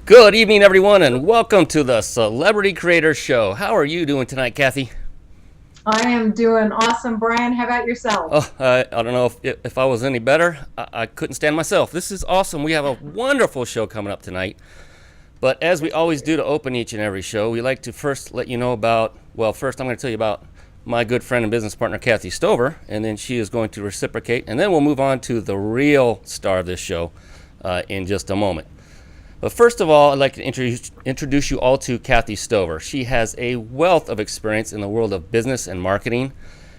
Good evening, everyone, and welcome to the Celebrity Creator Show. How are you doing tonight, Kathy? I am doing awesome, Brian. How about yourself? I don't know if I was any better. I couldn't stand myself. This is awesome. We have a wonderful show coming up tonight. But as we always do to open each and every show, we like to first let you know about, well, first I'm going to tell you about my good friend and business partner, Kathy Stover, and then she is going to reciprocate, and then we'll move on to the real star of this show in just a moment. But first of all, I'd like to introduce you all to Kathy Stover. She has a wealth of experience in the world of business and marketing.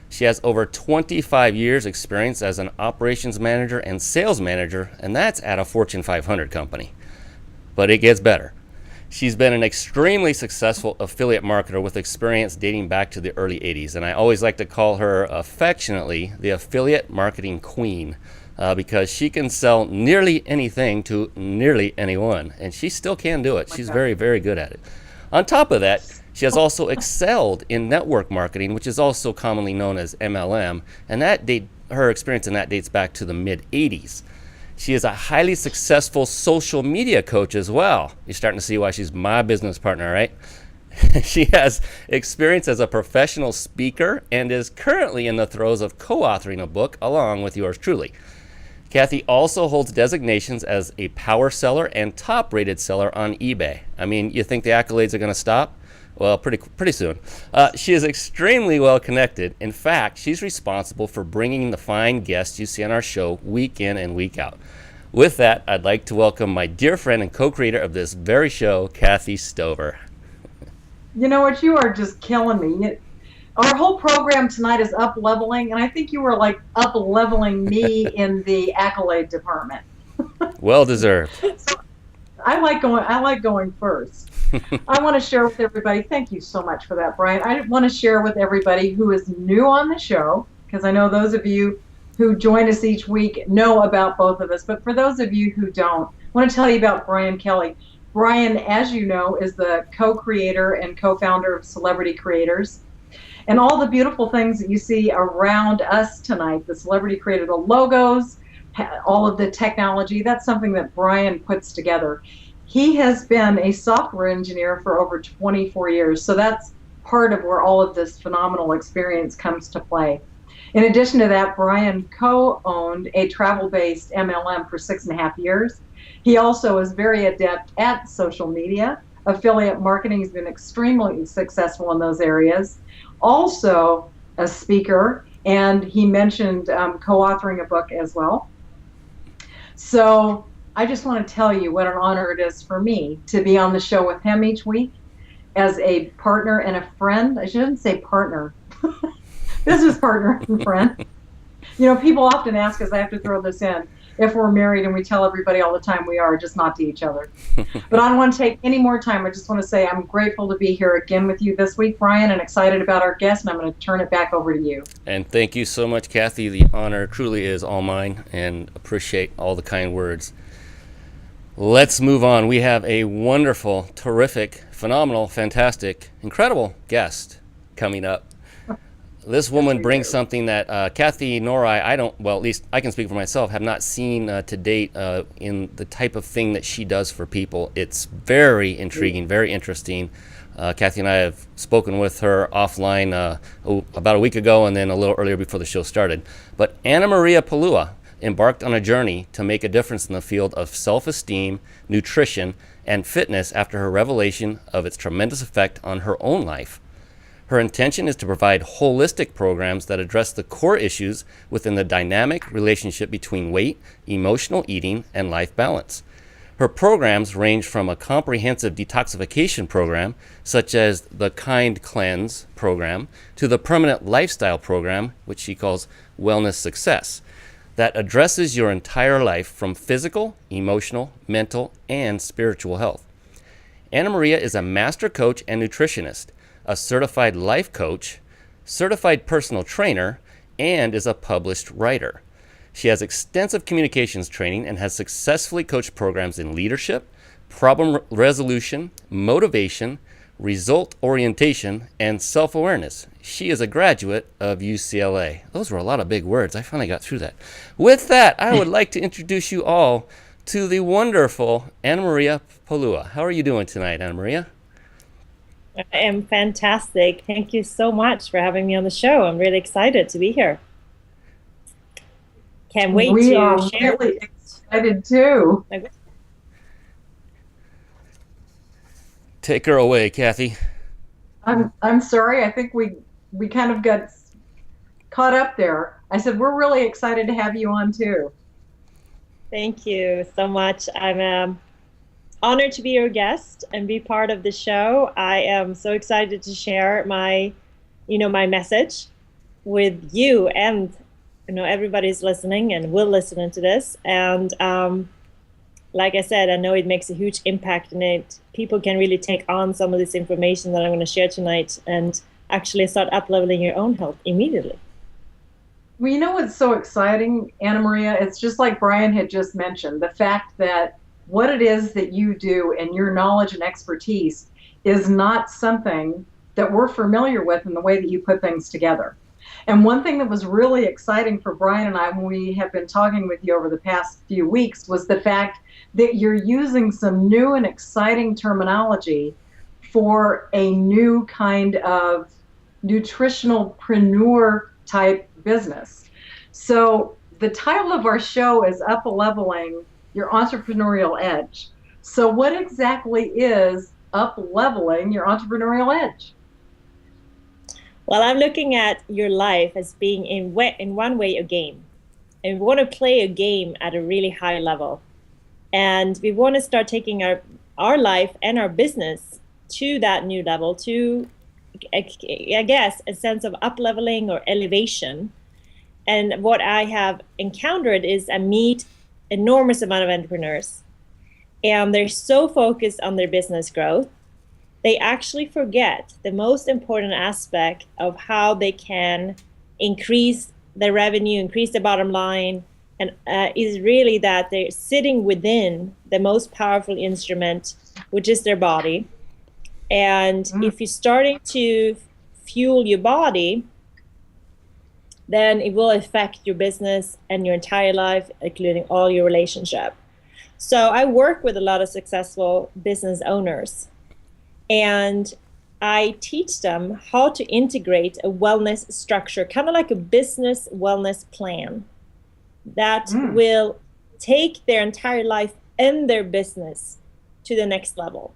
She has over 25 years experience as an operations manager and sales manager, and that's at a Fortune 500 company. But it gets better. She's been an extremely successful affiliate marketer with experience dating back to the early 80s, and I always like to call her affectionately the affiliate marketing queen. Because she can sell nearly anything to nearly anyone, and she still can do it. She's very, very good at it. On top of that, she has also excelled in network marketing, which is also commonly known as MLM, and her experience in that dates back to the mid 80s. She is a highly successful social media coach as well. You're starting to see why she's my business partner, right? She has experience as a professional speaker and is currently in the throes of co-authoring a book along with yours truly. Kathy also holds designations as a power seller and top-rated seller on eBay. I mean, you think the accolades are going to stop? Well, pretty soon. She is extremely well connected. In fact, she's responsible for bringing the fine guests you see on our show week in and week out. With that, I'd like to welcome my dear friend and co-creator of this very show, Kathy Stover. You know what? You are just killing me. Our whole program tonight is up leveling, and I think you were like up leveling me in the accolade department. Well deserved. So I like going first. I want to share with everybody. Thank you so much for that, Brian. I want to share with everybody who is new on the show, because I know those of you who join us each week know about both of us. But for those of you who don't, I want to tell you about Brian Kelly. Brian, as you know, is the co-creator and co-founder of Celebrity Creators. And all the beautiful things that you see around us tonight, the Celebrity Creator, the logos, all of the technology, that's something that Brian puts together. He has been a software engineer for over 24 years, so that's part of where all of this phenomenal experience comes to play. In addition to that, Brian co-owned a travel-based MLM for 6.5 years. He also is very adept at social media. Affiliate marketing has been extremely successful in those areas. Also a speaker, and he mentioned co-authoring a book as well. So I just want to tell you what an honor it is for me to be on the show with him each week as a partner and a friend. I shouldn't say partner, business partner and friend. You know, people often ask us, I have to throw this in, if we're married, and we tell everybody all the time we are, just not to each other. But I don't want to take any more time. I just want to say I'm grateful to be here again with you this week, Brian, and excited about our guest, and I'm going to turn it back over to you. And thank you so much, Kathy. The honor truly is all mine, and appreciate all the kind words. Let's move on. We have a wonderful, terrific, phenomenal, fantastic, incredible guest coming up. This woman brings something that Kathy nor I don't, well, at least I can speak for myself, have not seen to date in the type of thing that she does for people. It's very intriguing, very interesting. Kathy and I have spoken with her offline about a week ago and then a little earlier before the show started. But Anna Maria Palua embarked on a journey to make a difference in the field of self-esteem, nutrition, and fitness after her revelation of its tremendous effect on her own life. Her intention is to provide holistic programs that address the core issues within the dynamic relationship between weight, emotional eating, and life balance. Her programs range from a comprehensive detoxification program, such as the Kind Cleanse program, to the permanent lifestyle program, which she calls Wellness Success, that addresses your entire life from physical, emotional, mental, and spiritual health. Anna Maria is a master coach and nutritionist, a certified life coach, certified personal trainer, and is a published writer. She has extensive communications training and has successfully coached programs in leadership, problem resolution, motivation, result orientation, and self-awareness. She is a graduate of UCLA. Those were a lot of big words. I finally got through that. With that, I would like to introduce you all to the wonderful Anna Maria Polua. How are you doing tonight, Anna Maria? I am fantastic. Thank you so much for having me on the show. I'm really excited to be here. Can't wait We to are share. really excited too. Take her away, Kathy. I'm sorry. I think we kind of got caught up there. I said we're really excited to have you on too. Thank you so much. I'm honored to be your guest and be part of the show. I am so excited to share my message with you and everybody's listening and will listen to this. And like I said, I know it makes a huge impact, and people can really take on some of this information that I'm going to share tonight and actually start up-leveling your own health immediately. Well, you know what's so exciting, Anna Maria? It's just like Brian had just mentioned, the fact that what it is that you do and your knowledge and expertise is not something that we're familiar with in the way that you put things together. And one thing that was really exciting for Brian and I when we have been talking with you over the past few weeks was the fact that you're using some new and exciting terminology for a new kind of nutritionalpreneur type business. So the title of our show is Up Leveling Your Entrepreneurial Edge. So what exactly is up leveling your entrepreneurial edge? Well, I'm looking at your life as being in one way a game. And we want to play a game at a really high level. And we want to start taking our life and our business to that new level, to, I guess, a sense of up leveling or elevation. And what I have encountered is I meet enormous amount of entrepreneurs, and they're so focused on their business growth, they actually forget the most important aspect of how they can increase their revenue, increase the bottom line, and is really that they're sitting within the most powerful instrument, which is their body. And if you're starting to fuel your body, then it will affect your business and your entire life, including all your relationship. So I work with a lot of successful business owners, and I teach them how to integrate a wellness structure, kind of like a business wellness plan that will take their entire life and their business to the next level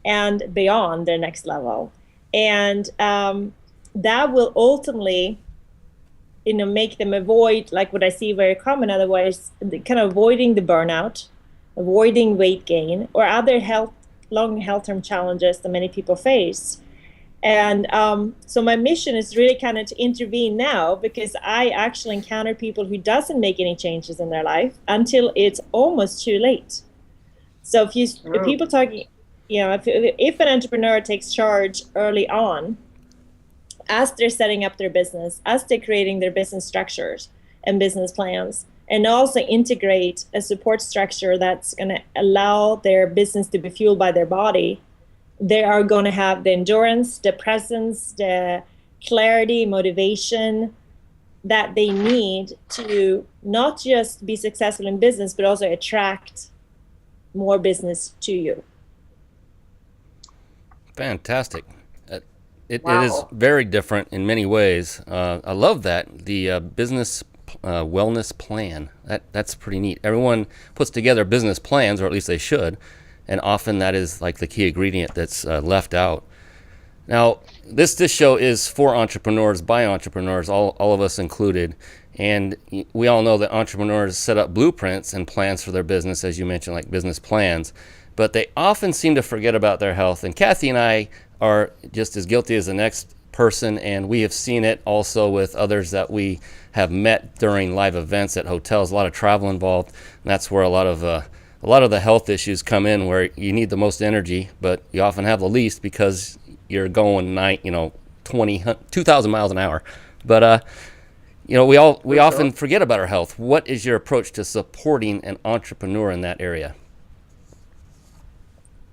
and beyond their next level. And that will ultimately make them avoid, like what I see very common otherwise, kind of avoiding the burnout, avoiding weight gain, or other long health-term challenges that many people face. And so my mission is really kind of to intervene now, because I actually encounter people who doesn't make any changes in their life until it's almost too late. So if people talking, if an entrepreneur takes charge early on, as they're setting up their business, as they're creating their business structures and business plans, and also integrate a support structure that's going to allow their business to be fueled by their body, they are going to have the endurance, the presence, the clarity, motivation that they need to not just be successful in business, but also attract more business to you. Fantastic. It is Wow. very different in many ways. I love that, the business wellness plan. That's pretty neat. Everyone puts together business plans, or at least they should, and often that is like the key ingredient that's left out. Now, this show is for entrepreneurs, by entrepreneurs, all of us included, and we all know that entrepreneurs set up blueprints and plans for their business, as you mentioned, like business plans, but they often seem to forget about their health. And Kathy and I are just as guilty as the next person, and we have seen it also with others that we have met during live events at hotels. A lot of travel involved, and that's where a lot of the health issues come in, where you need the most energy, but you often have the least because you're going 2,000 miles an hour. But we often forget about our health. What is your approach to supporting an entrepreneur in that area?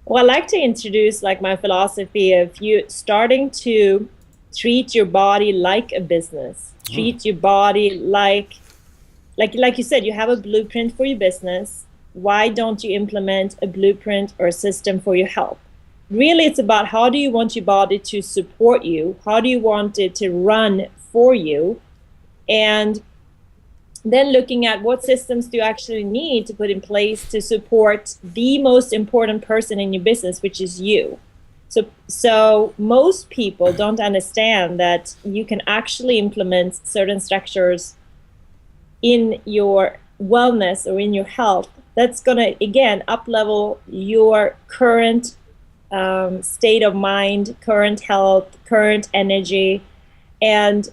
Well, I like to introduce my philosophy of you starting to treat your body like a business. Treat your body like you said, you have a blueprint for your business. why don't you implement a blueprint or a system for your health? Really, it's about how do you want your body to support you? How do you want it to run for you? And then looking at what systems do you actually need to put in place to support the most important person in your business, which is you. So most people don't understand that you can actually implement certain structures in your wellness or in your health that's going to, again, up-level your current state of mind, current health, current energy, and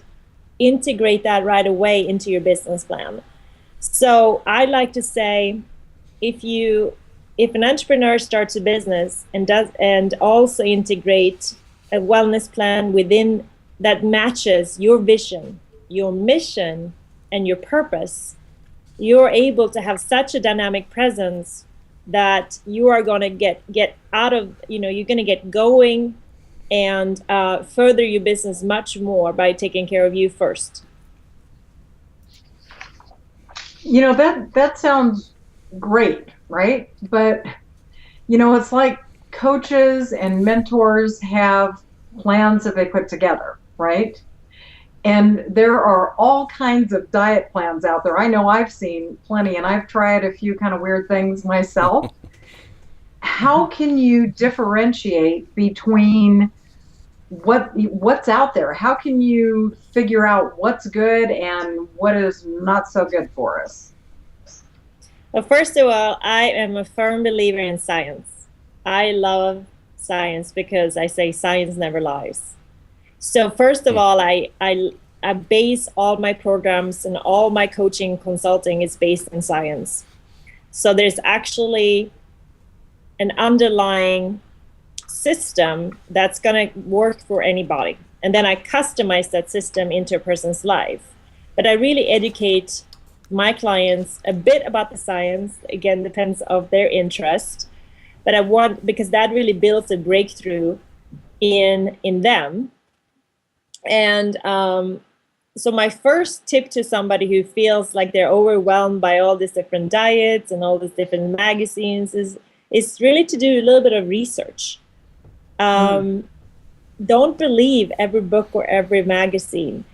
integrate that right away into your business plan. So I like to say, if an entrepreneur starts a business and also integrate a wellness plan within that matches your vision, your mission, and your purpose, you're able to have such a dynamic presence that you are going to get out of, you're going to get going and further your business much more by taking care of you first. That sounds great, right? But it's like coaches and mentors have plans that they put together, right? And there are all kinds of diet plans out there. I know I've seen plenty, and I've tried a few kind of weird things myself. How can you differentiate between what's out there? How can you figure out what's good and what is not so good for us? Well, first of all, I am a firm believer in science. I love science because I say science never lies. So first of all, I base all my programs and all my coaching consulting is based on science. So there's actually an underlying system that's going to work for anybody. And then I customize that system into a person's life. But I really educate my clients a bit about the science. Again, depends of their interest. But I want, because that really builds a breakthrough in them. And so my first tip to somebody who feels like they're overwhelmed by all these different diets and all these different magazines is really to do a little bit of research. Don't believe every book or every magazine.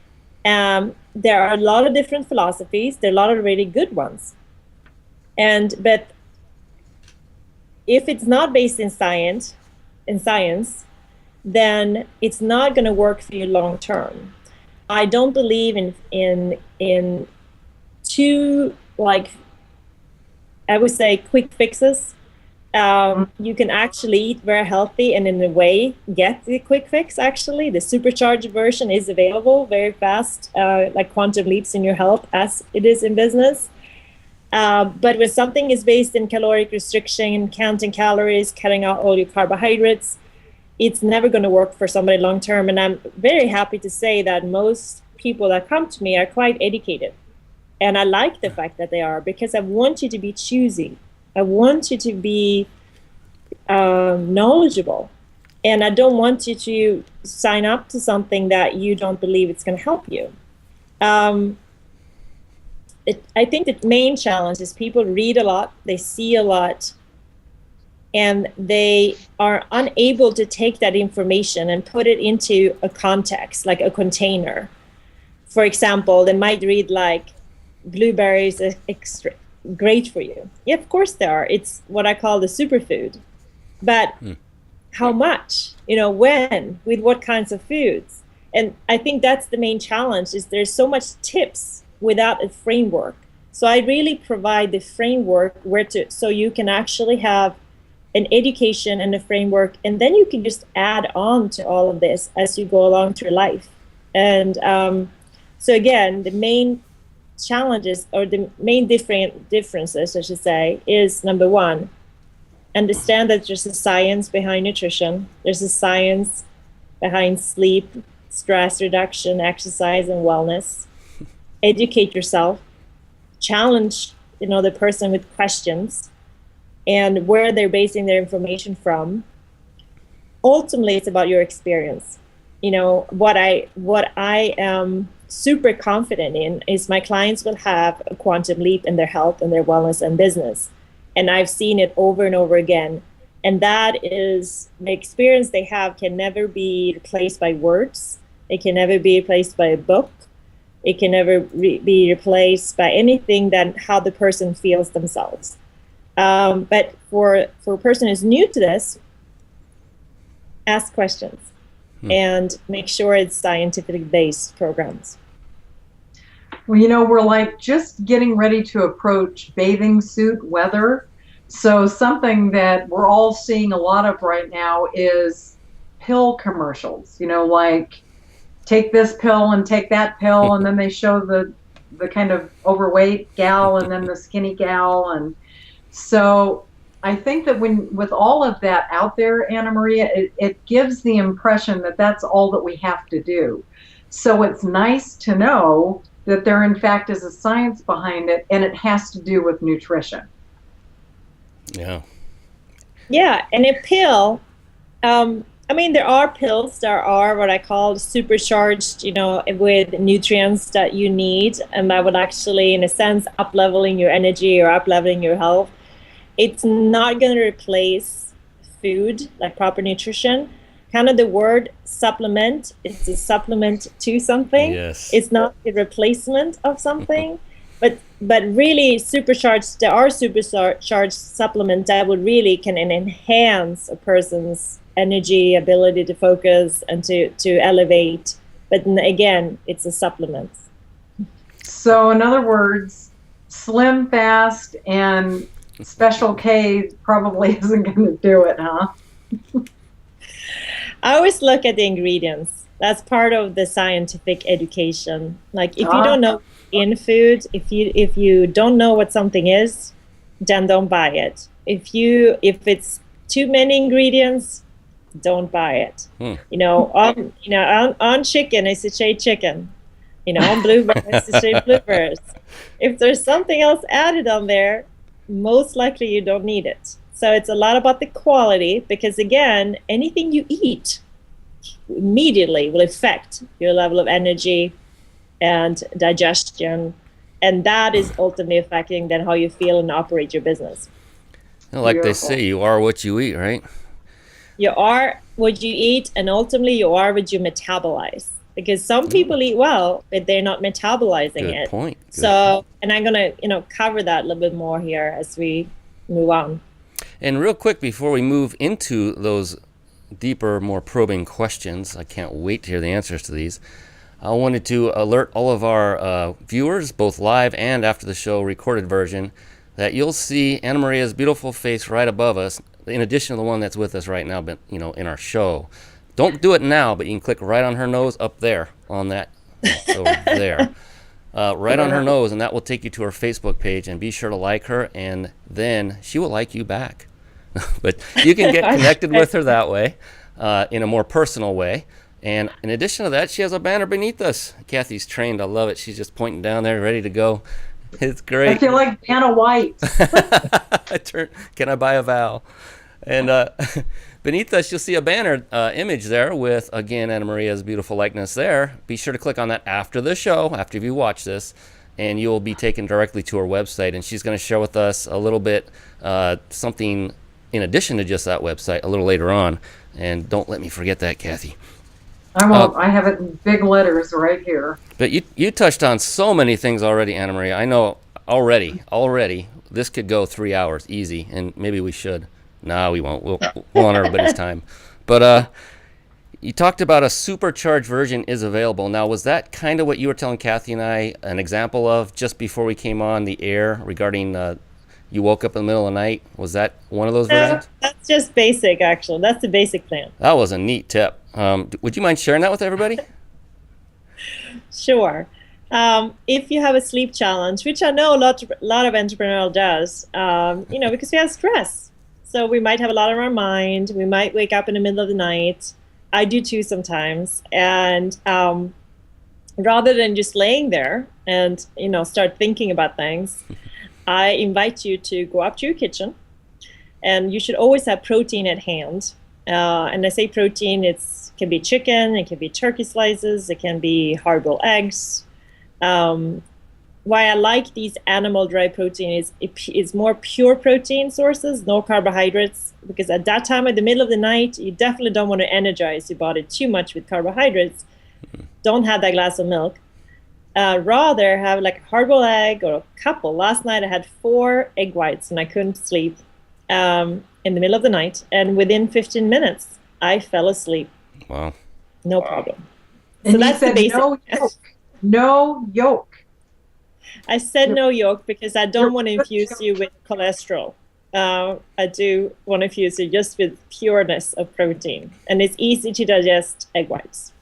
There are a lot of different philosophies. There are a lot of really good ones. But if it's not based in science, then it's not going to work for you long term. I don't believe in too, like, I would say, quick fixes. You can actually eat very healthy and in a way get the quick fix. Actually, the supercharged version is available very fast, like quantum leaps in your health as it is in business. But when something is based in caloric restriction, counting calories, cutting out all your carbohydrates, it's never going to work for somebody long term. And I'm very happy to say that most people that come to me are quite educated. And I like the fact that they are, because I want you to be choosy. I want you to be knowledgeable. And I don't want you to sign up to something that you don't believe it's going to help you. I think the main challenge is people read a lot, they see a lot, and they are unable to take that information and put it into a context, like a container. For example, they might read like blueberries are extra great for you. Yeah, of course they are. It's what I call the superfood. But how much? When? With what kinds of foods? And I think that's the main challenge, is there's so much tips without a framework. So I really provide the framework so you can actually have an education and a framework, and then you can just add on to all of this as you go along through life. And so again, the main challenges, or the main differences, I should say, is number one, understand that there's a science behind nutrition. There's a science behind sleep, stress reduction, exercise, and wellness. Educate yourself. Challenge, the person with questions and where they're basing their information from. Ultimately, it's about your experience. What I am super confident in is my clients will have a quantum leap in their health and their wellness and business And I've seen it over and over again. And that is the experience they have can never be replaced by words. It can never be replaced by a book. It can never be replaced by anything than how the person feels themselves. But for a person who's new to this, ask questions and make sure it's scientifically based programs. Well, you know, we're like just getting ready to approach bathing suit weather. So something that we're all seeing a lot of right now is pill commercials, you know, like take this pill and take that pill, and then they show the kind of overweight gal and then the skinny gal. And so I think that with all of that out there, Anna Maria, it gives the impression that that's all that we have to do. So it's nice to know that there in fact is a science behind it, and it has to do with nutrition. Yeah. Yeah, and a pill, I mean, there are pills that are what I call supercharged, you know, with nutrients that you need, and that would actually, in a sense, up-leveling your energy or up-leveling your health. It's not going to replace food, like proper nutrition. Kind of the word supplement, it's a supplement to something. Yes. It's not a replacement of something. But really supercharged, there are supercharged supplements that would really can enhance a person's energy, ability to focus and to elevate. But again, it's a supplement. So in other words, Slim Fast and Special K probably isn't going to do it, huh? I always look at the ingredients. That's part of the scientific education. Like if you don't know in food, if you don't know what something is, then don't buy it. If it's too many ingredients, don't buy it. You know, on chicken, I say chicken. You know, on blueberries, I say blueberries. If there's something else added on there, most likely you don't need it. So it's a lot about the quality, because again, anything you eat immediately will affect your level of energy and digestion, and that is ultimately affecting then how you feel and operate your business. Like they say, you are what you eat, right? You are what you eat, and ultimately you are what you metabolize. Because some people eat well, but they're not metabolizing it. Good point. So, and I'm gonna, cover that a little bit more here as we move on. And real quick, before we move into those deeper, more probing questions, I can't wait to hear the answers to these. I wanted to alert all of our viewers, both live and after the show recorded version, that you'll see Anna Maria's beautiful face right above us, in addition to the one that's with us right now, but in our show. Don't do it now, but you can click right on her nose up there on that over there. Right on her nose, and that will take you to her Facebook page, and be sure to like her, and then she will like you back. But you can get connected with her that way, in a more personal way. And in addition to that, she has a banner beneath us. Kathy's trained. I love it. She's just pointing down there, ready to go. It's great. I feel like Vanna White. Can I buy a vowel? And beneath us, you'll see a banner image there with, again, Anna Maria's beautiful likeness there. Be sure to click on that after the show, after you watch this, and you will be taken directly to her website. And she's going to share with us a little bit, something in addition to just that website a little later on. And don't let me forget that, Kathy. I won't. I have it in big letters right here. But you touched on so many things already, Anna Maria. I know already, this could go 3 hours easy, and maybe we should. No, we won't. We'll on everybody's time. But you talked about a supercharged version is available. Now, was that kind of what you were telling Kathy and I an example of just before we came on the air regarding you woke up in the middle of the night? Was that one of those versions? That's just basic, actually. That's the basic plan. That was a neat tip. Would you mind sharing that with everybody? Sure. If you have a sleep challenge, which I know a lot of entrepreneurial does, because we have stress. So we might have a lot on our mind. We might wake up in the middle of the night. I do too sometimes. And rather than just laying there and, start thinking about things, I invite you to go up to your kitchen. And you should always have protein at hand. And I say protein, it can be chicken, it can be turkey slices, it can be hard-boiled eggs. why I like these animal dry protein is it's more pure protein sources, no carbohydrates, because at that time in the middle of the night, you definitely don't want to energize your body too much with carbohydrates. Don't have that glass of milk. Rather have like a hard-boiled egg or a couple. Last night I had 4 egg whites and I couldn't sleep in the middle of the night. And within 15 minutes, I fell asleep. Wow. No problem. And so that's the basic. No yolk. No yolk. I said no yolk because I don't want to infuse you with cholesterol. I do want to infuse you just with pureness of protein. And it's easy to digest egg whites.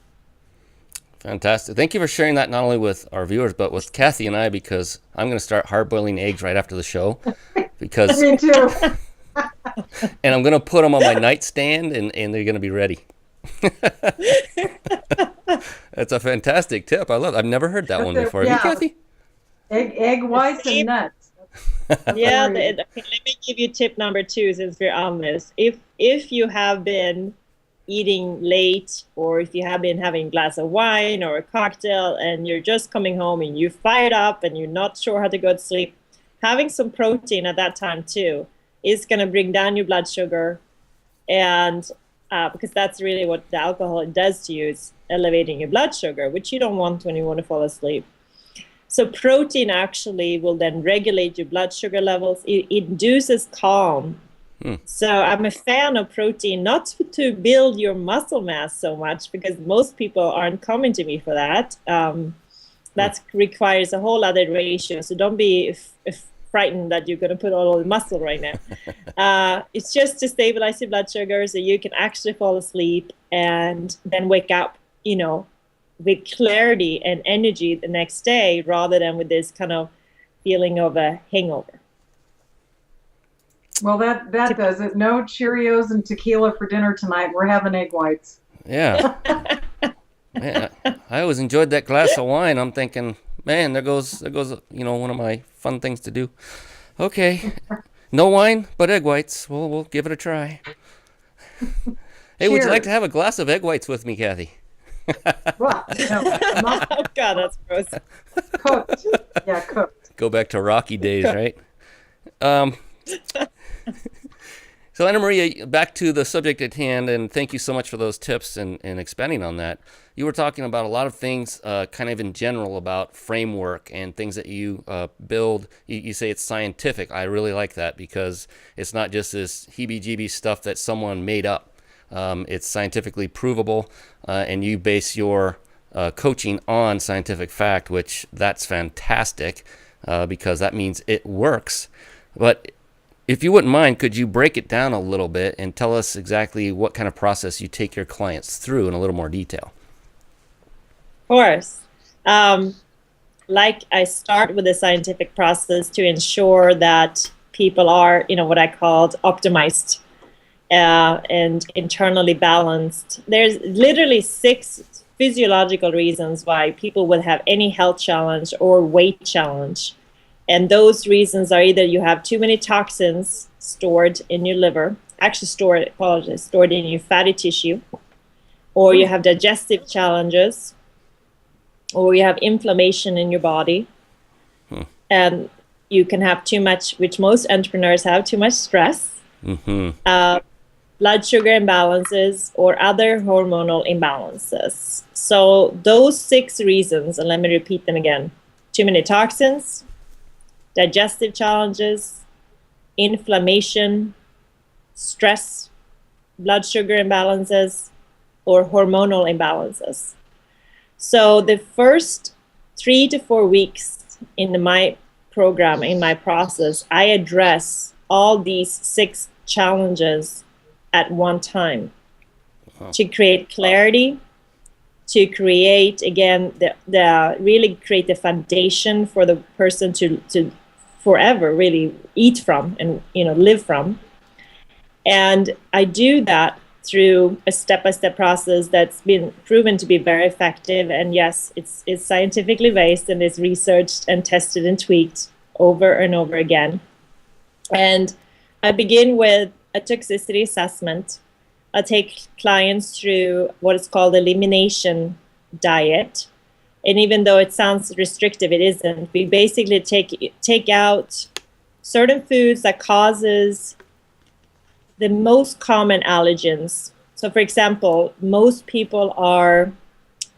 Fantastic. Thank you for sharing that not only with our viewers, but with Kathy and I, because I'm going to start hard-boiling eggs right after the show. Because Me too. and I'm going to put them on my nightstand, and they're going to be ready. That's a fantastic tip. I love it. I've never heard that one before. Yeah. Have you, Kathy? Egg whites and nuts. Yeah, let me give you tip number 2 since we're on this. If you have been eating late, or if you have been having a glass of wine or a cocktail and you're just coming home and you're fired up and you're not sure how to go to sleep, having some protein at that time too is going to bring down your blood sugar, and because that's really what the alcohol does to you, is elevating your blood sugar, which you don't want when you want to fall asleep. So protein actually will then regulate your blood sugar levels. It induces calm. So I'm a fan of protein, not to build your muscle mass so much, because most people aren't coming to me for that. That requires a whole other ratio. So don't be frightened that you're going to put all the muscle right now. It's just to stabilize your blood sugar so you can actually fall asleep and then wake up, with clarity and energy the next day, rather than with this kind of feeling of a hangover. Well, that does it. No Cheerios and tequila for dinner tonight. We're having egg whites. Yeah. Man, I always enjoyed that glass of wine. I'm thinking, man, there goes one of my fun things to do. Okay. No wine, but egg whites. We'll give it a try. Hey, would you like to have a glass of egg whites with me, Kathy? Well, no, Oh, God, that's gross. cooked. Yeah, cooked. Go back to Rocky days, right? So Anna Maria, back to the subject at hand, and thank you so much for those tips and expanding on that. You were talking about a lot of things kind of in general about framework and things that you build. You say it's scientific. I really like that, because it's not just this heebie-jeebie stuff that someone made up. It's scientifically provable, and you base your coaching on scientific fact, which that's fantastic, because that means it works. But if you wouldn't mind, could you break it down a little bit and tell us exactly what kind of process you take your clients through in a little more detail? Of course. Like I start with the scientific process to ensure that people are, what I called optimized and internally balanced. There's literally 6 physiological reasons why people would have any health challenge or weight challenge. And those reasons are either you have too many toxins stored in your liver, stored in your fatty tissue, or you have digestive challenges, or you have inflammation in your body. And you can have too much, which most entrepreneurs have, too much stress, blood sugar imbalances, or other hormonal imbalances. So those 6 reasons, and let me repeat them again: too many toxins, digestive challenges, inflammation, stress, blood sugar imbalances, or hormonal imbalances. So the first 3 to 4 weeks in my program, in my process, I address all these 6 challenges at one time to create clarity, to create, again, the really create the foundation for the person to forever really eat from and live from. And I do that through a step-by-step process that's been proven to be very effective. And yes, it's scientifically based and is researched and tested and tweaked over and over again. And I begin with a toxicity assessment. I take clients through what is called elimination diet, And even though it sounds restrictive, it isn't. We basically take out certain foods that causes the most common allergens. So for example, most people are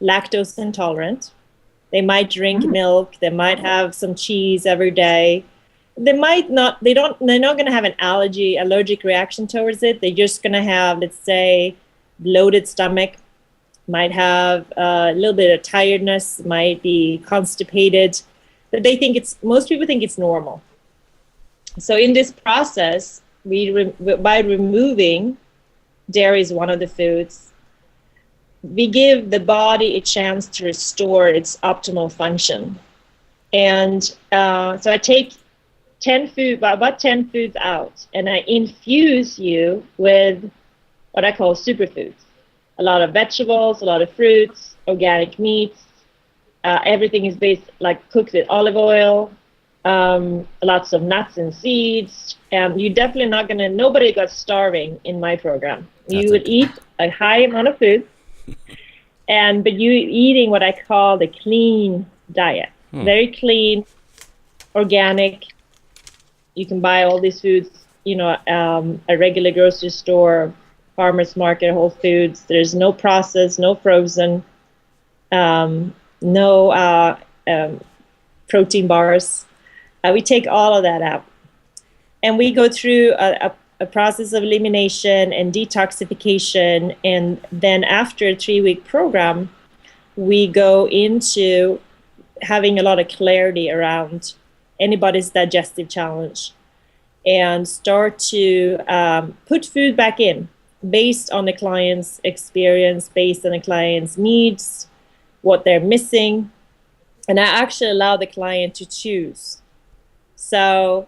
lactose intolerant. They might drink milk, they might have some cheese every day. They're not going to have an allergic reaction towards it. They're just going to have, let's say, bloated stomach, might have a little bit of tiredness, might be constipated, but most people think it's normal. So in this process, by removing dairy is one of the foods, we give the body a chance to restore its optimal function. And so I take about 10 foods out, and I infuse you with what I call superfoods. A lot of vegetables, a lot of fruits, organic meats. Everything is cooked with olive oil, lots of nuts and seeds. You're definitely not nobody got starving in my program. You would eat a high amount of food, but you're eating what I call the clean diet. Very clean, organic. You can buy all these foods, a regular grocery store, farmer's market, Whole Foods. There's no processed, no frozen, no protein bars. We take all of that out. And we go through a process of elimination and detoxification. And then after a 3-week program, we go into having a lot of clarity around anybody's digestive challenge and start to put food back in based on the client's experience, based on the client's needs, what they're missing. And I actually allow the client to choose. So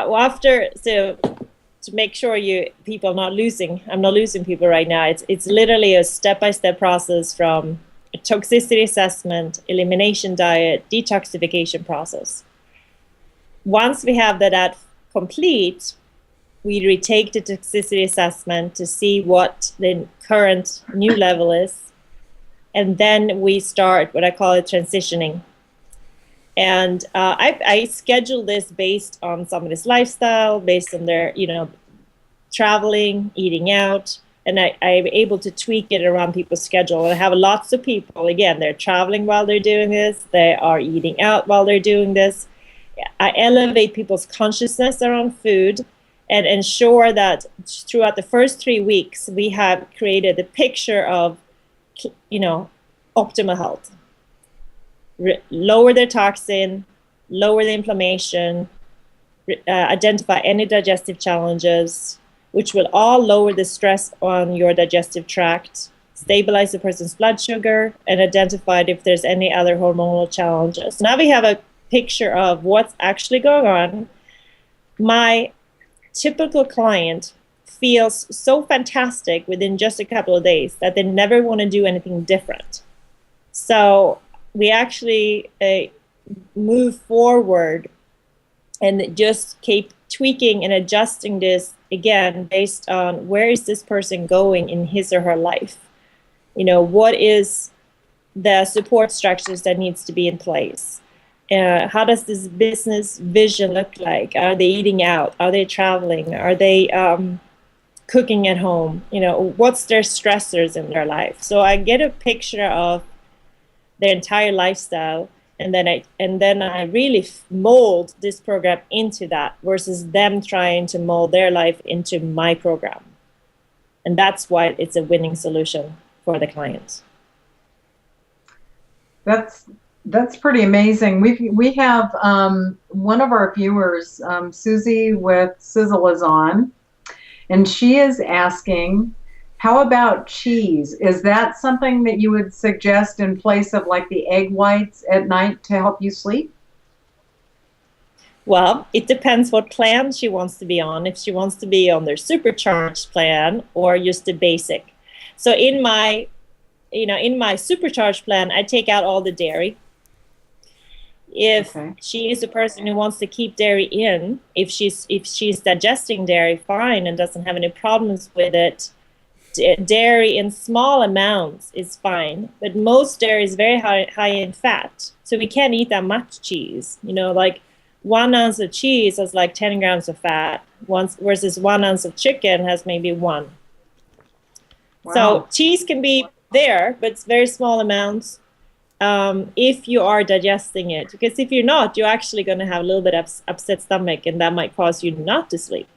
to make sure people are not losing, I'm not losing people right now. It's literally a step-by-step process from a toxicity assessment, elimination diet, detoxification process. Once we have that complete, we retake the toxicity assessment to see what the current new level is. And then we start what I call it transitioning. And I schedule this based on somebody's lifestyle, based on their, traveling, eating out. And I'm able to tweak it around people's schedule. And I have lots of people, again, they're traveling while they're doing this. They are eating out while they're doing this. I elevate people's consciousness around food and ensure that throughout the first 3 weeks, we have created a picture of, optimal health. Lower their toxin, lower the inflammation, identify any digestive challenges, which will all lower the stress on your digestive tract, stabilize the person's blood sugar, and identify if there's any other hormonal challenges. Now we have a picture of what's actually going on. My typical client feels so fantastic within just a couple of days that they never want to do anything different. So we actually move forward and just keep tweaking and adjusting this, again, based on where is this person going in his or her life. What is the support structures that needs to be in place? How does this business vision look like? Are they eating out? Are they traveling? Are they cooking at home? What's their stressors in their life? So I get a picture of their entire lifestyle, and then I really mold this program into that versus them trying to mold their life into my program. And that's why it's a winning solution for the clients. That's pretty amazing. We have one of our viewers, Susie with Sizzle is on, and she is asking, how about cheese? Is that something that you would suggest in place of like the egg whites at night to help you sleep? Well, it depends what plan she wants to be on. If she wants to be on their supercharged plan or just the basic. So in my supercharged plan, I take out all the dairy. If she is a person who wants to keep dairy in, if she's digesting dairy fine and doesn't have any problems with it, dairy in small amounts is fine, but most dairy is very high in fat. So we can't eat that much cheese. You know, like 1 ounce of cheese has like 10 grams of fat, versus 1 ounce of chicken has maybe one. Wow. So cheese can be there, but it's very small amounts if you are digesting it. Because if you're not, you're actually going to have a little bit of upset stomach, and that might cause you not to sleep.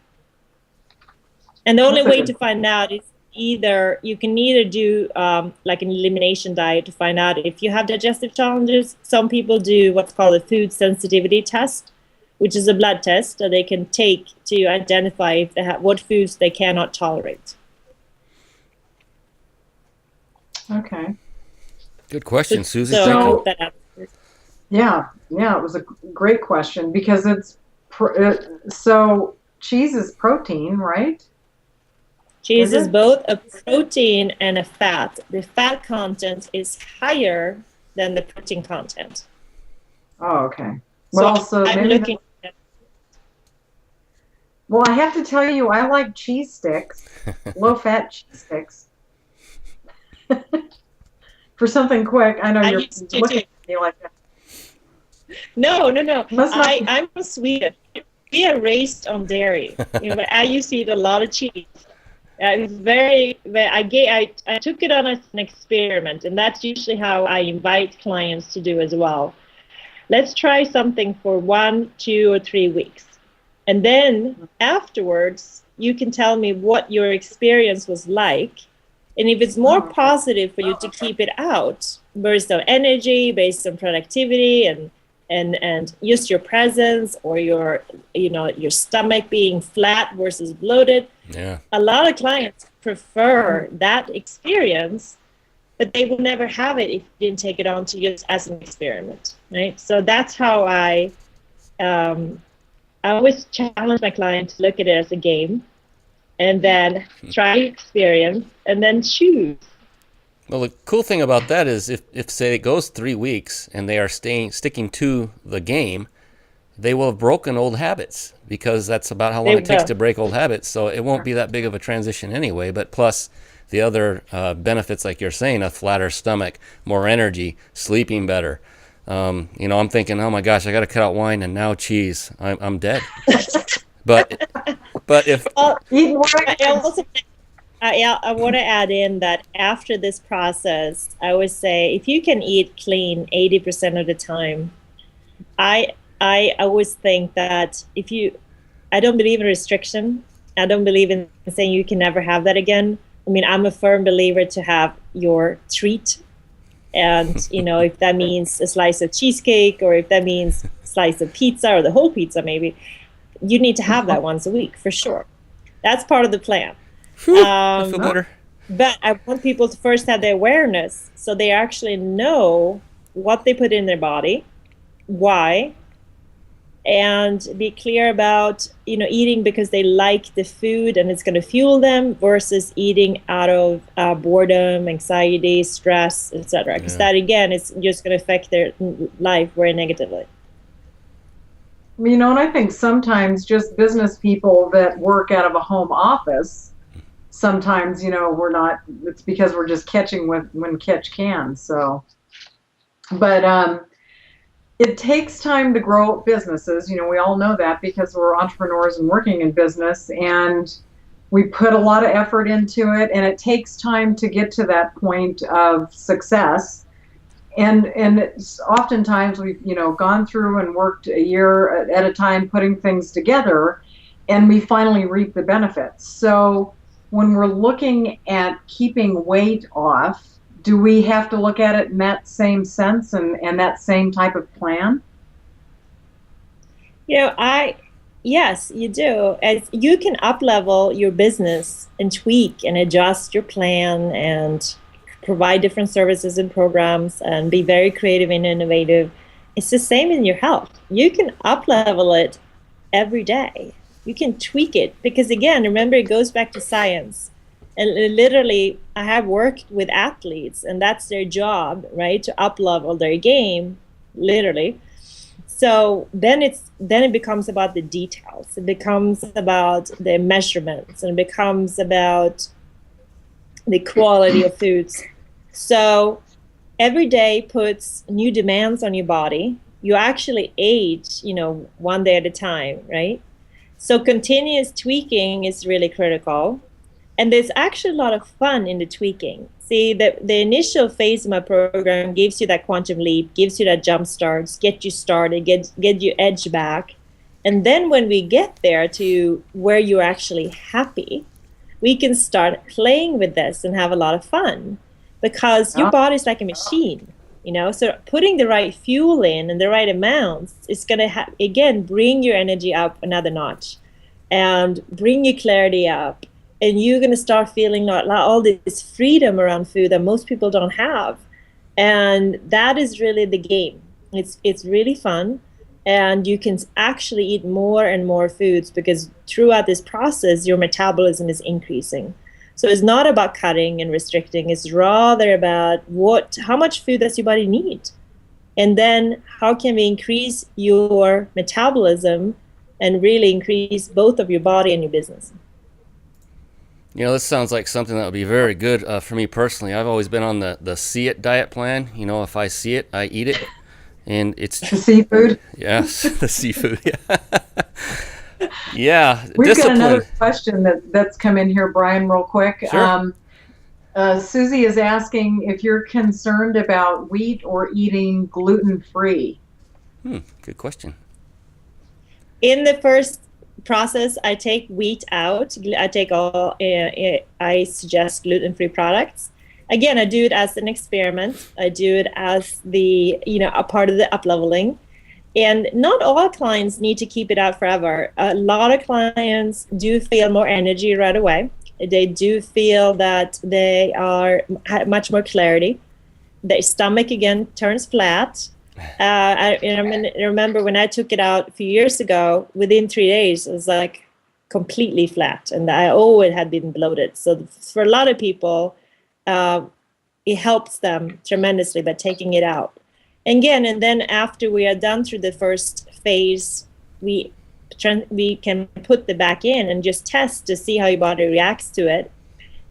And the only way to find out is you can either do like an elimination diet to find out if you have digestive challenges. Some people do what's called a food sensitivity test, which is a blood test that they can take to identify if they have what foods they cannot tolerate. Okay. Good question, Susie. So, Thank I you. hope that answers. Yeah, it was a great question because so cheese is protein, right? Cheese Is is it? both a protein and a fat. The fat content is higher than the protein content. Oh, okay. Well, so I'm maybe looking at well, I have to tell you, I like cheese sticks, low-fat cheese sticks. For something quick, I know I you're used to looking too. at me like that. No. Must not be- I'm from Sweden. We are raised on dairy. You know, but I used to eat a lot of cheese. It was I took it on as an experiment, and that's usually how I invite clients to do as well. Let's try something for 1, 2, or 3 weeks. And then afterwards, you can tell me what your experience was like. And if it's more positive for you to keep it out, based on energy, based on productivity, and just your presence, or your stomach being flat versus bloated. Yeah. A lot of clients prefer that experience, but they will never have it if you didn't take it on to just as an experiment, right? So that's how I always challenge my clients to look at it as a game, and then try experience, and then choose. Well, the cool thing about that is if say it goes 3 weeks and they are sticking to the game, they will have broken old habits, because that's about how long it takes to break old habits. So it won't be that big of a transition anyway. But plus the other benefits, like you're saying, a flatter stomach, more energy, sleeping better. I'm thinking, oh my gosh, I got to cut out wine and now cheese. I'm dead. but if Eat more. I want to add in that after this process, I would say if you can eat clean 80% of the time, I always think that I don't believe in restriction. I don't believe in saying you can never have that again. I mean, I'm a firm believer to have your treat. And, if that means a slice of cheesecake, or if that means a slice of pizza, or the whole pizza maybe, you need to have that once a week for sure. That's part of the plan. I feel better. But I want people to first have the awareness, so they actually know what they put in their body, why, and be clear about eating because they like the food and it's going to fuel them, versus eating out of boredom, anxiety, stress, etc. Because that again is just going to affect their life very negatively. And I think sometimes just business people that work out of a home office, sometimes we're not. It's because we're just catching when catch can. So, but it takes time to grow businesses. We all know that because we're entrepreneurs and working in business, and we put a lot of effort into it, and it takes time to get to that point of success. And it's oftentimes we've gone through and worked a year at a time putting things together, and we finally reap the benefits. So when we're looking at keeping weight off, do we have to look at it in that same sense and that same type of plan? Yes, you do. As you can up-level your business and tweak and adjust your plan and provide different services and programs and be very creative and innovative. It's the same in your health. You can up-level it every day. You can tweak it because, again, remember, it goes back to science. And literally, I have worked with athletes, and that's their job, right, to up-level their game, literally. So then it becomes about the details. It becomes about the measurements, and it becomes about the quality of foods. So every day puts new demands on your body. You actually age, one day at a time, right? So continuous tweaking is really critical. And there's actually a lot of fun in the tweaking. See, the initial phase of my program gives you that quantum leap, gives you that jump starts, get you started, get your edge back. And then when we get there to where you're actually happy, we can start playing with this and have a lot of fun, because your body's like a machine, so putting the right fuel in and the right amounts is going to again bring your energy up another notch and bring your clarity up, and you're going to start feeling like all this freedom around food that most people don't have. And that is really the game. It's really fun. And you can actually eat more and more foods, because throughout this process, your metabolism is increasing. So it's not about cutting and restricting. It's rather about how much food does your body need? And then how can we increase your metabolism and really increase both of your body and your business? This sounds like something that would be very good for me personally. I've always been on the see it diet plan. If I see it, I eat it. And it's the seafood. Yes, the seafood. Yeah. Yeah. We've got another question that's come in here, Brian, real quick. Sure. Susie is asking if you're concerned about wheat or eating gluten-free. Good question. In the first process, I take wheat out. I suggest gluten-free products. Again, I do it as an experiment. I do it as a part of the up-leveling. And not all clients need to keep it out forever. A lot of clients do feel more energy right away. They do feel that they have much more clarity. Their stomach, again, turns flat. I remember when I took it out a few years ago, within 3 days, it was like completely flat. And I always had been bloated. So for a lot of people, it helps them tremendously by taking it out. And then after we are done through the first phase, we can put the back in and just test to see how your body reacts to it.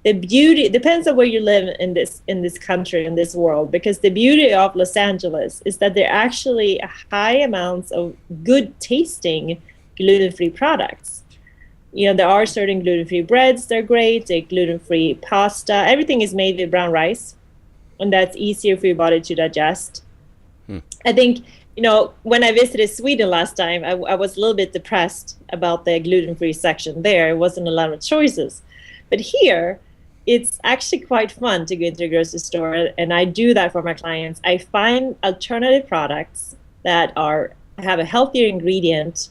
The beauty depends on where you live in this country, in this world, because the beauty of Los Angeles is that there are actually high amounts of good tasting gluten-free products. There are certain gluten-free breads, they're great, they're gluten-free pasta. Everything is made with brown rice, and that's easier for your body to digest. I think, when I visited Sweden last time, I was a little bit depressed about the gluten-free section there. It wasn't a lot of choices. But here, it's actually quite fun to go into the grocery store, and I do that for my clients. I find alternative products that have a healthier ingredient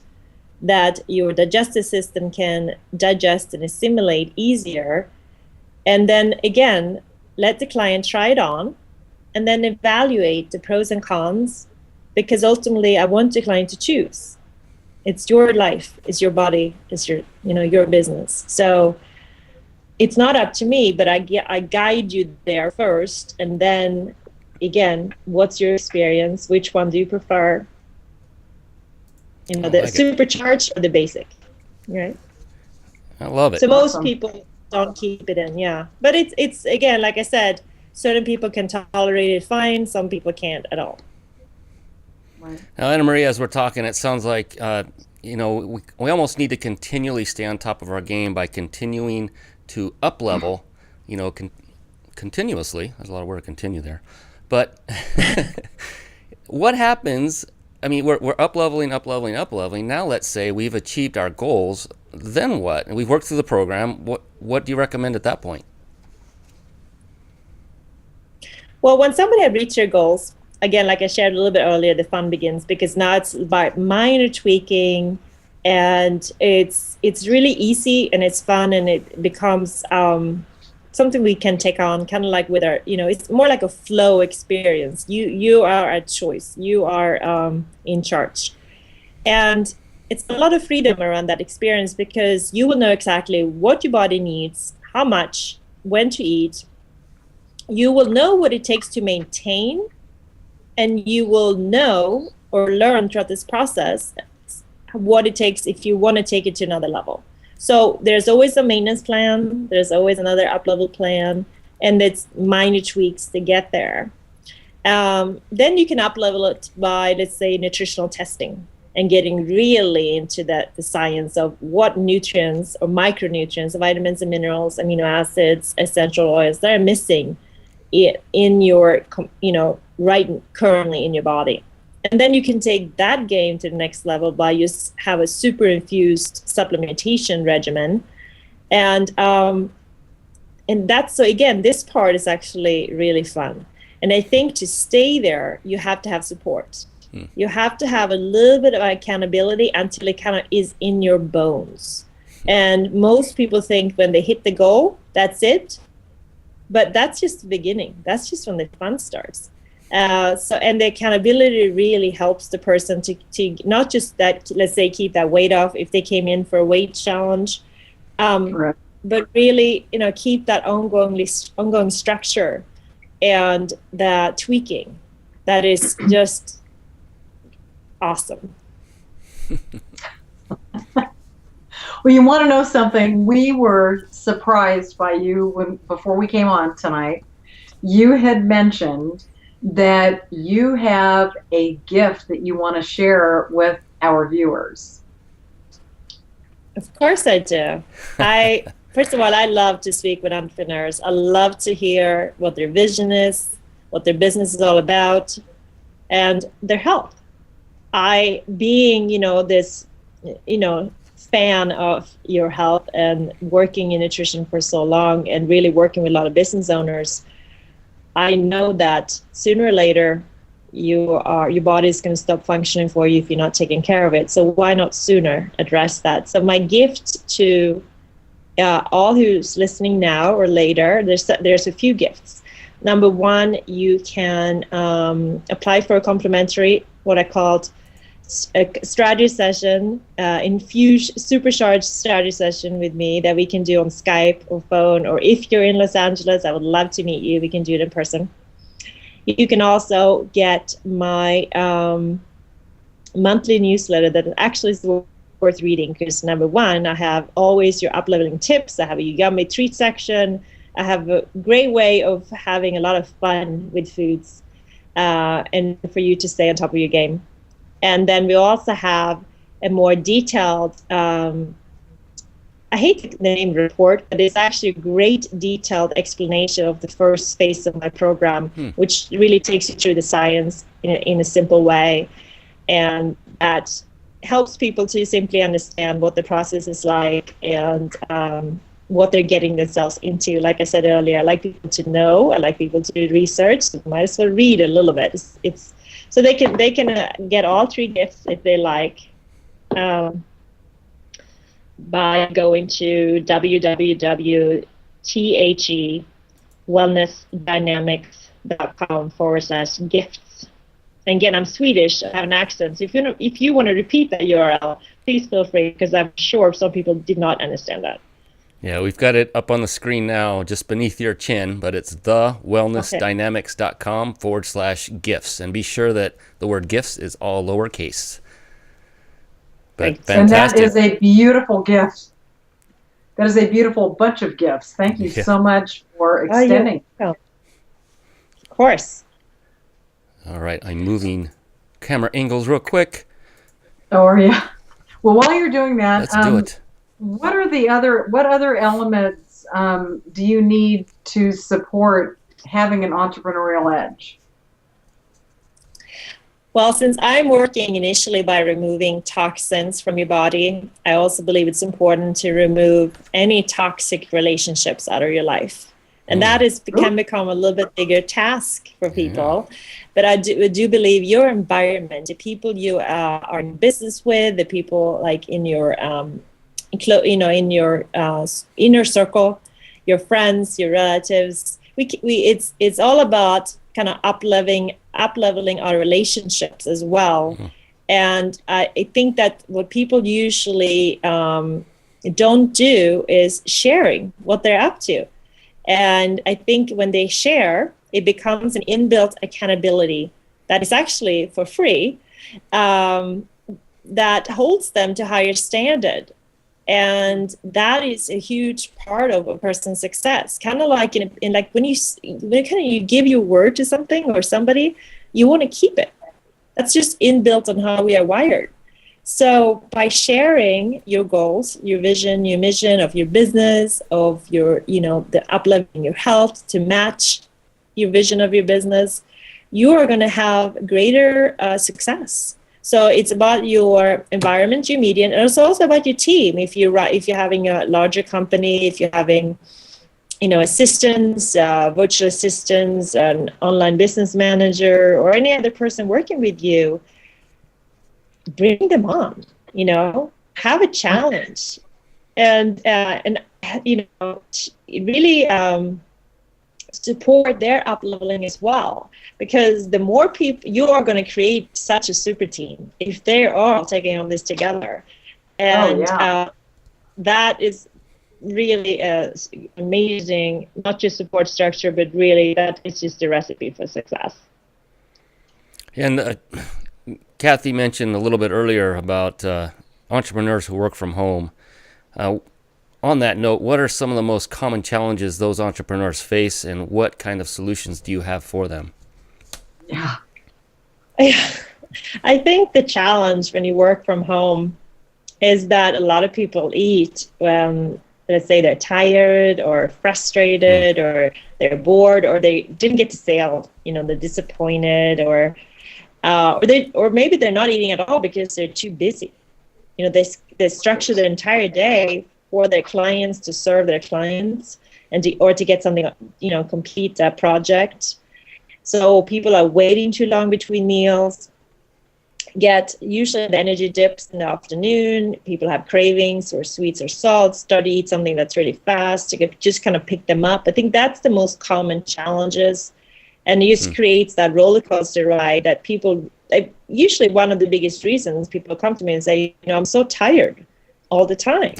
that your digestive system can digest and assimilate easier. And then again, let the client try it on and then evaluate the pros and cons, because ultimately I want the client to choose. It's your life, it's your body, it's your business. So it's not up to me, but I guide you there first. And then again, what's your experience? Which one do you prefer? The supercharged or the basic, right? I love it. So most people don't keep it in, yeah. But it's again, like I said, certain people can tolerate it fine, some people can't at all. Right. Now, Anna Maria, as we're talking, it sounds like we almost need to continually stay on top of our game by continuing to up level, continuously. There's a lot of word continue there, but what happens? I mean, we're up leveling. Now, let's say we've achieved our goals. Then what? And we've worked through the program. What do you recommend at that point? Well, when somebody has reached their goals, again, like I shared a little bit earlier, the fun begins, because now it's about minor tweaking, and it's really easy and it's fun, and it becomes something we can take on, kind of like with our, it's more like a flow experience. You are at choice. You are in charge. And it's a lot of freedom around that experience, because you will know exactly what your body needs, how much, when to eat. You will know what it takes to maintain, and you will know or learn throughout this process what it takes if you want to take it to another level. So there's always a maintenance plan. There's always another up-level plan. and it's minor tweaks to get there. Then you can up level it by, let's say, nutritional testing and getting really into the science of what nutrients or micronutrients, vitamins and minerals, amino acids, essential oils that are missing in your, right currently in your body. And then you can take that game to the next level by just have a super infused supplementation regimen. And that's, so again, this part is actually really fun. And I think to stay there, you have to have support. You have to have a little bit of accountability until it kind of is in your bones. And most people think when they hit the goal, that's it. But that's just the beginning. That's just when the fun starts. And the accountability really helps the person to not just that, let's say, keep that weight off if they came in for a weight challenge, but really, keep that ongoing structure and the tweaking. That is just awesome. Well, you want to know something? We were surprised by you before we came on tonight. You had mentioned that you have a gift that you want to share with our viewers. Of course I do. First of all, I love to speak with entrepreneurs. I love to hear what their vision is, what their business is all about, and their health. Being, this, fan of your health and working in nutrition for so long and really working with a lot of business owners, I know that sooner or later your body is going to stop functioning for you if you're not taking care of it. So why not sooner address that? So my gift to all who's listening now or later, there's a few gifts. Number one, you can apply for a complimentary, what I called a strategy session, supercharged strategy session with me that we can do on Skype or phone, or if you're in Los Angeles, I would love to meet you. We can do it in person. You can also get my monthly newsletter that actually is worth reading, because number one, I have always your up-leveling tips. I have a yummy treat section. I have a great way of having a lot of fun with foods and for you to stay on top of your game. And then we also have a more detailed, I hate the name report, but it's actually a great detailed explanation of the first phase of my program, which really takes you through the science in a simple way. And that helps people to simply understand what the process is like and what they're getting themselves into. Like I said earlier, I like people to know, I like people to do research, so might as well read a little bit. It's so they can get all three gifts if they like by going to www.thewellnessdynamics.com/gifts. And again, I'm Swedish, I have an accent. So if you want to repeat that URL, please feel free, because I'm sure some people did not understand that. Yeah, we've got it up on the screen now, just beneath your chin, but it's thewellnessdynamics.com/gifts. And be sure that the word gifts is all lowercase. But fantastic. And that is a beautiful gift. That is a beautiful bunch of gifts. Thank you so much for extending. Of course. All right, I'm moving camera angles real quick. Oh, yeah. Well, while you're doing that, let's do it. What other elements do you need to support having an entrepreneurial edge? Well, since I'm working initially by removing toxins from your body, I also believe it's important to remove any toxic relationships out of your life. And that can become a little bit bigger task for people. Yeah. But I do believe your environment, the people you are in business with, the people like in your in your inner circle, your friends, your relatives. It's all about kind of up-leveling our relationships as well. Mm-hmm. And I think that what people usually don't do is sharing what they're up to. And I think when they share, it becomes an inbuilt accountability that is actually for free, that holds them to higher standard. And that is a huge part of a person's success. Kind of like in like when you give your word to something or somebody, you want to keep it. That's just inbuilt on how we are wired. So by sharing your goals, your vision, your mission of your business, of your, the up-leveling your health to match your vision of your business, you are going to have greater success. So it's about your environment, your media, and it's also about your team. If you're having a larger company, if you're having, assistants, virtual assistants, an online business manager, or any other person working with you, bring them on. Have a challenge, and really support their up leveling as well. Because the more people, you are going to create such a super team if they're all taking on this together. And that is really amazing, not just support structure, but really that is just the recipe for success. And Kathy mentioned a little bit earlier about entrepreneurs who work from home. On that note, what are some of the most common challenges those entrepreneurs face, and what kind of solutions do you have for them? Yeah. I think the challenge when you work from home is that a lot of people eat when, let's say, they're tired or frustrated or they're bored or they didn't get to sale, they're disappointed or maybe they're not eating at all because they're too busy. They structure their entire day for their clients, to serve their clients, or to get something, complete a project. So people are waiting too long between meals, usually the energy dips in the afternoon. People have cravings or sweets or salts, start to eat something that's really fast to just kind of pick them up. I think that's the most common challenges. And it just creates that roller coaster ride that usually one of the biggest reasons people come to me and say, I'm so tired all the time,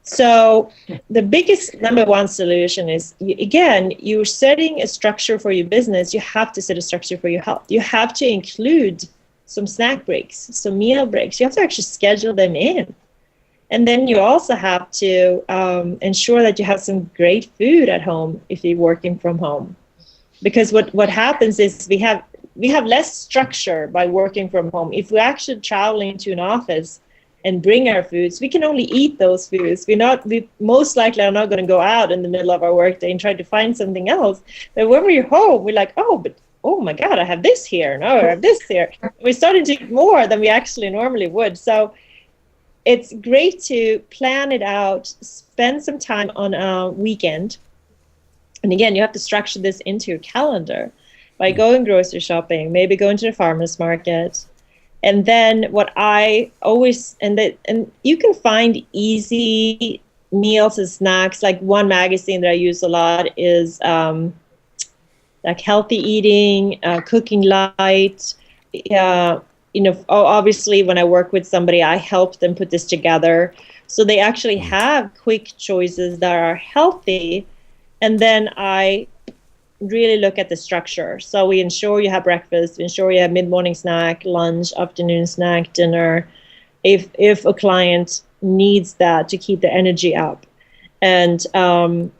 So the biggest number one solution is, you're setting a structure for your business. You have to set a structure for your health. You have to include some snack breaks, some meal breaks. You have to actually schedule them in. And then you also have to ensure that you have some great food at home if you're working from home. Because what happens is we have less structure by working from home. If we're actually traveling to an office and bring our foods, we can only eat those foods. We most likely are not going to go out in the middle of our workday and try to find something else. But when we're home, we're like, oh my God, I have this here. No, I have this here. We're starting to eat more than we actually normally would. So it's great to plan it out, spend some time on a weekend. And again, you have to structure this into your calendar by going grocery shopping, maybe going to the farmer's market. And then what I always, and you can find easy meals and snacks. Like one magazine that I use a lot is like Healthy Eating, Cooking Light. Obviously when I work with somebody, I help them put this together. So they actually have quick choices that are healthy. And then I really look at the structure. So we ensure you have breakfast, we ensure you have mid-morning snack, lunch, afternoon snack, dinner, if a client needs that to keep the energy up. And so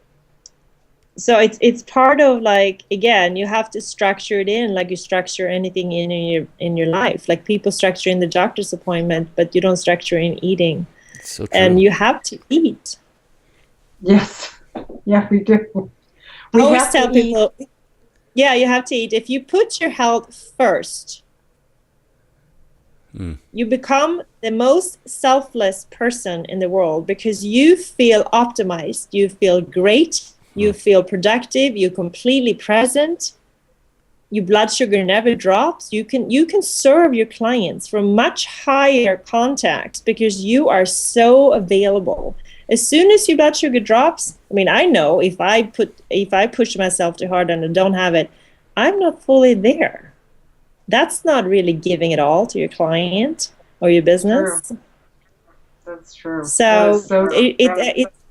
it's part of, like, again, you have to structure it in like you structure anything in your life. Like people structure in the doctor's appointment, but you don't structure in eating. So true. And you have to eat. Yes. Yeah, we do. I always tell people, you have to eat. If you put your health first, you become the most selfless person in the world because you feel optimized, you feel great, you feel productive, you're completely present, your blood sugar never drops. You can serve your clients from much higher contact because you are so available. As soon as your blood sugar drops, I know if I push myself too hard and I don't have it, I'm not fully there. That's not really giving it all to your client or your business. True. That's true. So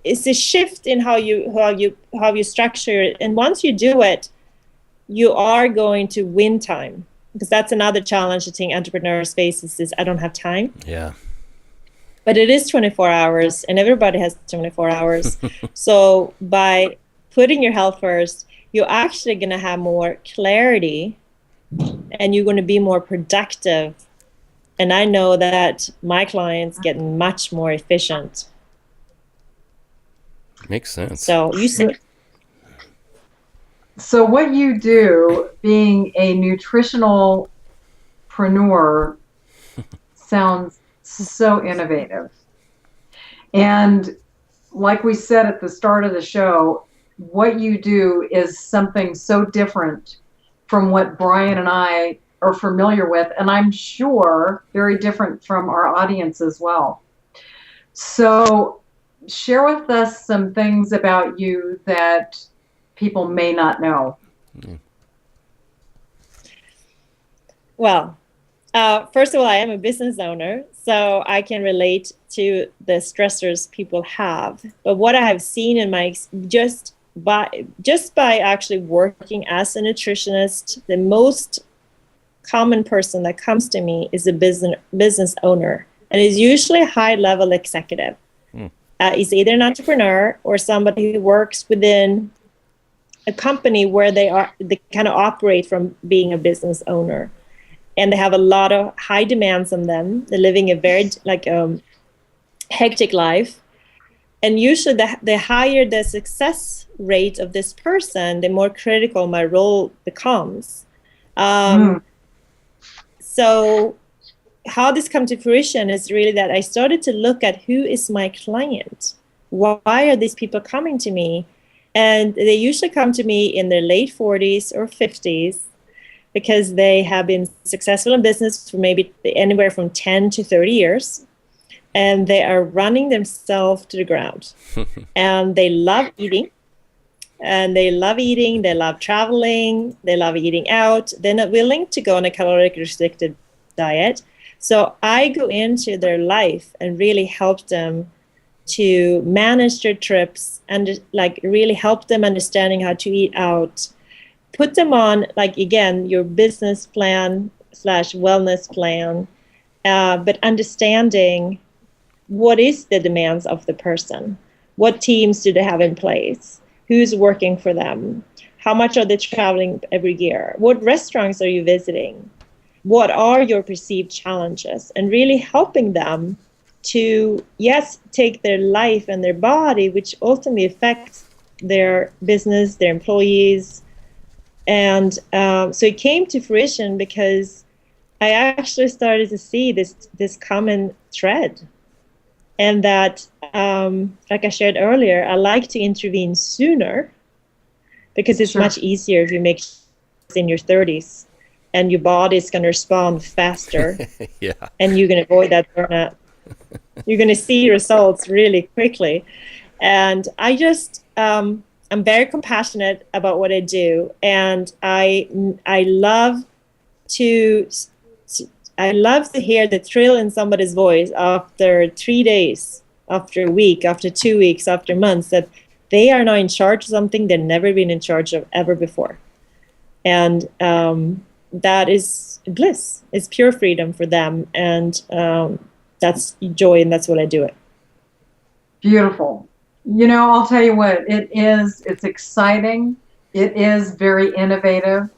it's a shift in how you structure it. And once you do it, you are going to win time, because that's another challenge I think entrepreneurs face is I don't have time. Yeah. but it is 24 hours, and everybody has 24 hours. So by putting your health first, you're actually going to have more clarity, and you're going to be more productive. And I know that my clients get much more efficient. Makes sense. So you see. So what you do, being a nutritionalpreneur, sounds so innovative. And like we said at the start of the show, what you do is something so different from what Brian and I are familiar with, and I'm sure very different from our audience as well. So share with us some things about you that people may not know. Well, first of all, I am a business owner, so I can relate to the stressors people have. But what I have seen in my just by actually working as a nutritionist, the most common person that comes to me is a business owner, and is usually a high-level executive. He's either an entrepreneur or somebody who works within a company where they kind of operate from being a business owner, and they have a lot of high demands on them. They're living a very hectic life, and usually the higher the success rate of this person, the more critical my role becomes. So how this come to fruition is really that I started to look at who is my client. Why are these people coming to me? And they usually come to me in their late 40s or 50s because they have been successful in business for maybe anywhere from 10 to 30 years. And they are running themselves to the ground. And they love eating. And they love traveling, they love eating out. They're not willing to go on a caloric restricted diet. So I go into their life and really help them to manage their trips and really help them understanding how to eat out. Put them on, again, your business plan / wellness plan, but understanding what is the demands of the person. What teams do they have in place? Who's working for them? How much are they traveling every year? What restaurants are you visiting? What are your perceived challenges? And really helping them to, yes, take their life and their body, which ultimately affects their business, their employees. And so it came to fruition because I actually started to see this common thread. And that, like I shared earlier, I like to intervene sooner because it's much easier if you make in your 30s and your body is going to respond faster. Yeah. And you can avoid that burnout. You're going to see results really quickly. And I just, I'm very compassionate about what I do. And I love to hear the thrill in somebody's voice after 3 days, after a week, after 2 weeks, after months, that they are now in charge of something they've never been in charge of ever before. And that is bliss. It's pure freedom for them. And that's joy, and that's what I do it. Beautiful. I'll tell you what, it's exciting. It is very innovative.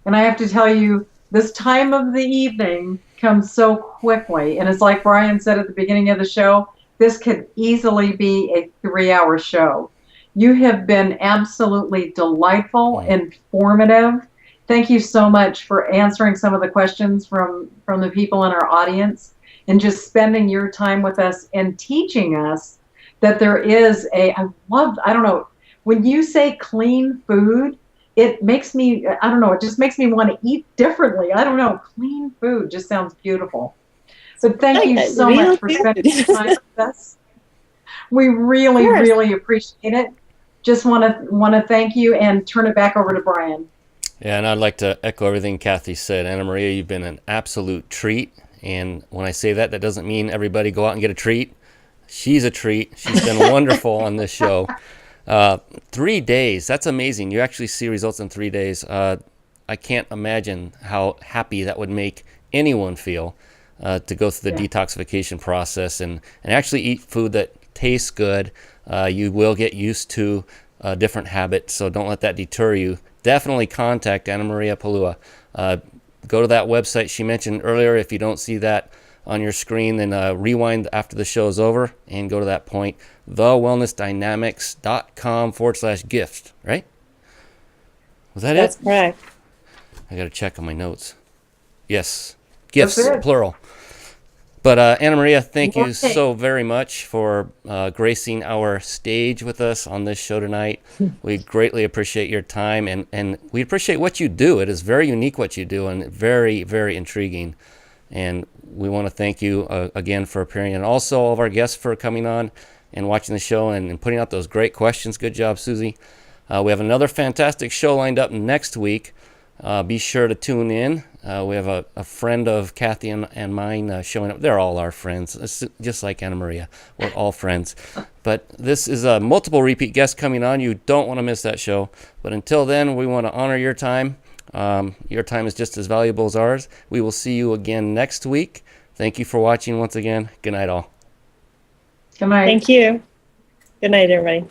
And I have to tell you, this time of the evening comes so quickly. And it's like Brian said at the beginning of the show, this could easily be a 3-hour show. You have been absolutely delightful, informative. Thank you so much for answering some of the questions from the people in our audience and just spending your time with us and teaching us that there is when you say clean food, it makes me, it just makes me want to eat differently. Clean food just sounds beautiful. So thank you so much for spending time with us. We really, really appreciate it. Just want to thank you and turn it back over to Brian. Yeah, and I'd like to echo everything Kathy said. Anna Maria, you've been an absolute treat. And when I say that doesn't mean everybody go out and get a treat. She's a treat. She's been wonderful on this show. 3 days, that's amazing. You actually see results in 3 days. I can't imagine how happy that would make anyone feel. to go through the detoxification process and actually eat food that tastes good. You will get used to a different habit, so don't let that deter you. Definitely contact Anna Maria Palua. Go to that website she mentioned earlier. If you don't see that on your screen, then rewind after the show is over and go to that point, thewellnessdynamics.com/gift, right? Was that That's it? correct. I got to check on my notes. Yes, gifts, That's it. plural. But Anna Maria, thank you so very much for gracing our stage with us on this show tonight. We greatly appreciate your time, and we appreciate what you do. It is very unique what you do, and very, very intriguing. And we want to thank you again for appearing, and also all of our guests for coming on and watching the show and putting out those great questions. Good job, Susie. We have another fantastic show lined up next week. Be sure to tune in. We have a friend of Kathy and mine showing up. They're all our friends, it's just like Anna Maria. We're all friends. But this is multiple repeat guests coming on. You don't want to miss that show. But until then, we want to honor your time. Your time is just as valuable as ours. We will see you again next week. Thank you for watching once again. Good night, all. Good night. Thank you. Good night, everybody.